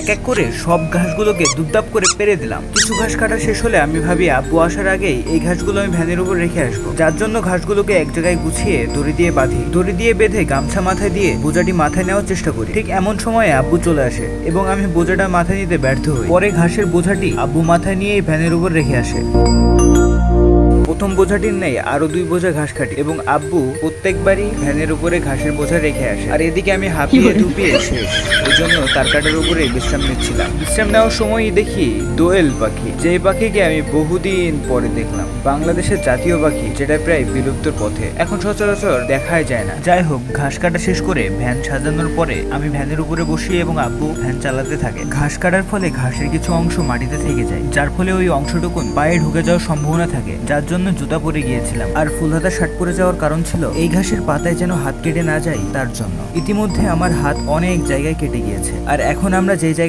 এক এক করে সব ঘাসগুলোকে দুপদাপ করে পেরে দিলাম। কিছু ঘাস কাটা শেষ হলে আমি ভাবি আব্বু আসার আগেই এই ঘাসগুলো আমি ভ্যানের উপর রেখে আসবো, যার জন্য ঘাসগুলোকে এক জায়গায় গুছিয়ে দড়ি দিয়ে বাঁধি। দড়ি দিয়ে বেঁধে গামছা মাথায় দিয়ে বোঝাটি মাথায় নেওয়ার চেষ্টা করি। ঠিক এমন সময়ে আব্বু চলে আসে এবং আমি বোঝাটা মাথায় নিতে ব্যর্থ হই। পরে ঘাসের বোঝাটি আব্বু মাথায় নিয়ে ভ্যানের উপর রেখে আসে। প্রথম বোঝাটির নেই আরো 2 বোঝা ঘাস কাটি এবং আব্বু প্রত্যেকবারই ভ্যানের উপরে ঘাসের বোঝা রেখে আসে। আর এদিকে আমি হাঁপিয়ে ধুপিয়ে শেষ, ওই জন্য তার কাটার উপরে বিশ্রাম নিচ্ছিলাম। বিশ্রাম নেওয়ার সময়ই দেখি দোয়েল পাখি, যে পাখিকে আমি বহুদিন পরে দেখলাম। বাংলাদেশের জাতীয় পাখি, যেটা প্রায় বিলুপ্তর পথে, এখন সচরাচর দেখাই যায় না। যাই হোক, ঘাস কাটা শেষ করে ভ্যান সাজানোর পরে আমি ভ্যানের উপরে বসি এবং আব্বু ভ্যান চালাতে থাকে। ঘাস কাটার ফলে ঘাসের কিছু অংশ মাটিতে থেকে যায়, যার ফলে ওই অংশটুকুন পায়ে ঢুকে যাওয়ার সম্ভাবনা থাকে, যার জন্য জুতা পরে গিয়েছিলাম। আর ফুলহাতা শার্ট পরে যাওয়ার কারণ ছিল এই ঘাসের পাতায় যেন হাত কেটে না যায় তার জন্য। ইতিমধ্যে আমার হাত অনেক জায়গায় কেটে গিয়েছে। আর এখন আমরা যে জায়গায়